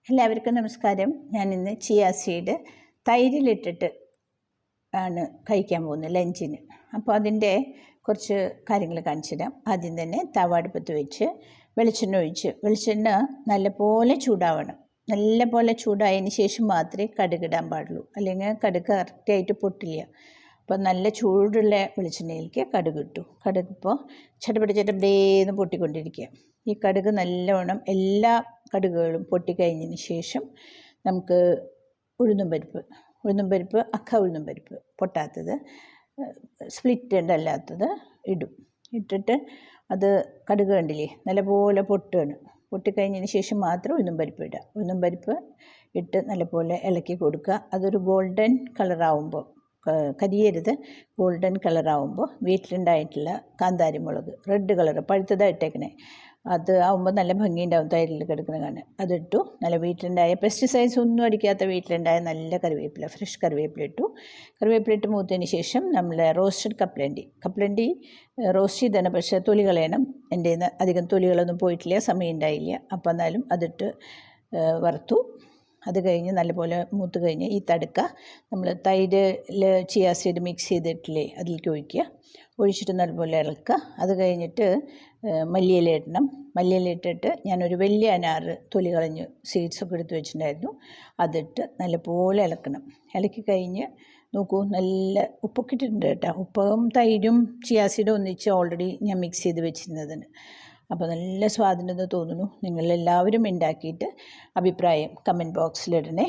എല്ലാവർക്കും നമസ്കാരം. ഞാൻ ഇന്ന് ചിയ സീഡ് തൈരിലിട്ടിട്ട് ആണ് കഴിക്കാൻ പോകുന്നത് ലഞ്ചിന്. അപ്പോൾ അതിൻ്റെ കുറച്ച് കാര്യങ്ങൾ കാണിച്ചു തരാം. ആദ്യം തന്നെ തവ അടുപ്പത്ത് വെച്ച് വെളിച്ചെണ്ണ ഒഴിച്ച് വെളിച്ചെണ്ണ നല്ലപോലെ ചൂടാവണം. നല്ലപോലെ ചൂടായതിന് ശേഷം മാത്രമേ കടുകിടാൻ പാടുള്ളൂ, അല്ലെങ്കിൽ കടുക് കറക്റ്റായിട്ട് പൊട്ടില്ല. അപ്പോൾ നല്ല ചൂടുള്ള വെളിച്ചെണ്ണയിലേക്ക് കടുക് ഇട്ടു. കടുക് ഇപ്പോൾ ചട്ടപ്പടേന്ന് പൊട്ടിക്കൊണ്ടിരിക്കുക. ഈ കടുക് നല്ലവണ്ണം എല്ലാ കടുകുകളും പൊട്ടിക്കഴിഞ്ഞതിന് ശേഷം നമുക്ക് ഉഴുന്നും പരിപ്പ് അക്ക ഉഴുന്നും പരിപ്പ് പൊട്ടാത്തത്, സ്പ്ലിറ്റഡ് അല്ലാത്തത് ഇട്ടിട്ട് അത് കടുക് കണ്ടില്ലേ നല്ലപോലെ പൊട്ടിക്കഴിഞ്ഞതിന് ശേഷം മാത്രം ഉഴുന്നും പരിപ്പ് ഇട്ട് നല്ലപോലെ ഇളക്കി കൊടുക്കുക. അതൊരു ഗോൾഡൻ കളറാവുമ്പോൾ, കരിയരുത്, ഗോൾഡൻ കളറാവുമ്പോൾ വീട്ടിലുണ്ടായിട്ടുള്ള കാന്താരി മുളക് റെഡ് കളറ് പഴുത്തതായിട്ടേക്കണേ, അത് ആവുമ്പോൾ നല്ല ഭംഗിയുണ്ടാവും തൈരിൽ കിടക്കുന്ന കാണാൻ. അതിട്ടു. നല്ല വീട്ടിലുണ്ടായ പെസ്റ്റിസൈഡ്സ് ഒന്നും അടിക്കാത്ത വീട്ടിലുണ്ടായ നല്ല കറിവേപ്പില, ഫ്രഷ് കറിവേപ്പില ഇട്ട് മൂത്തതിന് ശേഷം നമ്മൾ റോസ്റ്റഡ് കപ്പലണ്ടി റോസ്റ്റ് ചെയ്താണ്. പക്ഷേ തൊലി കളയണം. എൻ്റെ അധികം തൊലികളൊന്നും പോയിട്ടില്ല, സമയം ഉണ്ടായില്ല. അപ്പോൾ എന്നാലും അതിട്ട് വറുത്തു. അത് കഴിഞ്ഞ് നല്ലപോലെ മൂത്ത് കഴിഞ്ഞ് ഈ തടുക്ക നമ്മൾ തൈരിൽ ചിയ സീഡ് മിക്സ് ചെയ്തിട്ടില്ലേ അതിലേക്ക് ഒഴിച്ചിട്ട് നല്ലപോലെ ഇളക്കുക. അത് കഴിഞ്ഞിട്ട് മല്ലിയില ഇടണം. മല്ലിയില ഇട്ടിട്ട് ഞാനൊരു വലിയ അനാറ് തൊലി കളഞ്ഞ് സീഡ്സൊക്കെ എടുത്ത് വെച്ചിട്ടുണ്ടായിരുന്നു, അതിട്ട് നല്ലപോലെ ഇളക്കണം. ഇളക്കി കഴിഞ്ഞ് നോക്കൂ, നല്ല ഉപ്പൊക്കെ ഇട്ടിട്ടുണ്ട് കേട്ടോ. ഉപ്പും തൈരും ചിയ സീഡും ഒന്നിച്ച് ഓൾറെഡി ഞാൻ മിക്സ് ചെയ്ത് വെച്ചിരുന്നതിന്. അപ്പോൾ നല്ല സ്വാദിനെന്ന് തോന്നുന്നു. നിങ്ങളെല്ലാവരും ഉണ്ടാക്കിയിട്ട് അഭിപ്രായം കമൻറ്റ് ബോക്സിലിടണേ.